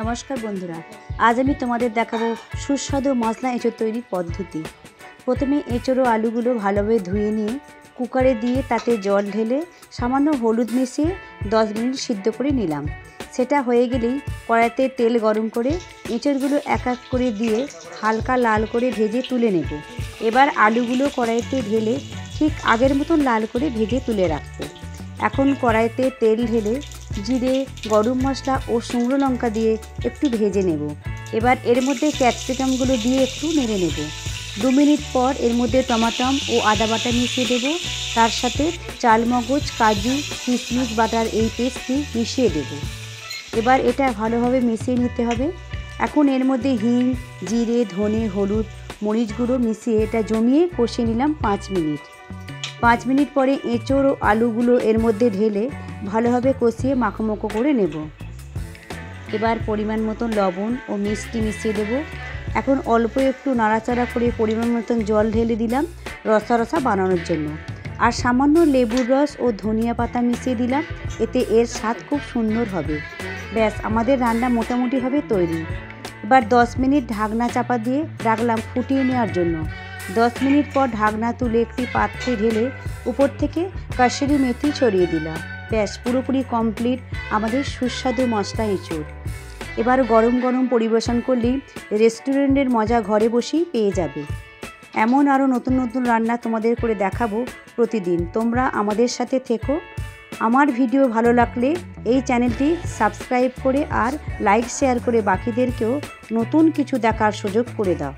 নমস্কার বন্ধুরা, আজ আমি তোমাদের দেখাবো সুস্বাদু মশলা এঁচোড় তৈরির পদ্ধতি। প্রথমে এঁচোড় ও আলুগুলো ভালোভাবে ধুয়ে নিয়ে কুকারে দিয়ে তাতে জল ঢেলে সামান্য হলুদ মিশিয়ে 10 মিনিট সিদ্ধ করে নিলাম। সেটা হয়ে গেলেই কড়াইতে তেল গরম করে এঁচোড়গুলো এক এক করে দিয়ে হালকা লাল করে ভেজে তুলে নেব। এবার আলুগুলো কড়াইতে ঢেলে ঠিক আগের মতন লাল করে ভেজে তুলে রাখবো। এখন কড়াইতে তেল ঢেলে জিরে, গরম মশলা ও শুকনো লঙ্কা দিয়ে একটু ভেজে নেব। এবার এর মধ্যে ক্যাপসিকামগুলো দিয়ে একটু নেড়ে নেব। 2 মিনিট পর এর মধ্যে টমাটম ও আদা বাটা মিশিয়ে দেব। তার সাথে চালমগজ, কাজু, কিশমিশ বাটার এই পেস্টটি মিশিয়ে দেব। এবার এটা ভালোভাবে মিশিয়ে নিতে হবে। এখন এর মধ্যে হিং, জিরে, ধনে, হলুদ, মরিচ গুঁড়ো মিশিয়ে এটা জমিয়ে কষিয়ে নিলাম 5 মিনিট। 5 মিনিট পরে এঁচোড় ও আলুগুলো এর মধ্যে ঢেলে ভালোভাবে কষিয়ে মাখো করে নেব। এবার পরিমাণ মতন লবণ ও মিষ্টি মিশিয়ে দেব। এখন অল্প একটু নাড়াচাড়া করে পরিমাণ মতন জল ঢেলে দিলাম রসা রসা বানানোর জন্য। আর সামান্য লেবুর রস ও ধনিয়া পাতা মিশিয়ে দিলাম, এতে এর স্বাদ খুব সুন্দর হবে। ব্যাস, আমাদের রান্না মোটামুটিভাবে তৈরি। এবার 10 মিনিট ঢাকনা চাপা দিয়ে রাখলাম ফুটিয়ে নেওয়ার জন্য। 10 মিনিট পর ঢাকনা তুলে একটি পাত্রে ঢেলে উপর থেকে কাসুরি মেথি ছড়িয়ে দিলাম। ব্যাস, পুরোপুরি কমপ্লিট আমাদের সুস্বাদু মশলা এঁচোড়। এবার গরম গরম পরিবেশন করলেই রেস্টুরেন্টের মজা ঘরে বসেই পেয়ে যাবে। এমন আরও নতুন নতুন রান্না তোমাদের করে দেখাবো প্রতিদিন। তোমরা আমাদের সাথে থেকো। আমার ভিডিও ভালো লাগলে এই চ্যানেলটি সাবস্ক্রাইব করে আর লাইক শেয়ার করে বাকিদেরকেও নতুন কিছু দেখার সুযোগ করে দাও।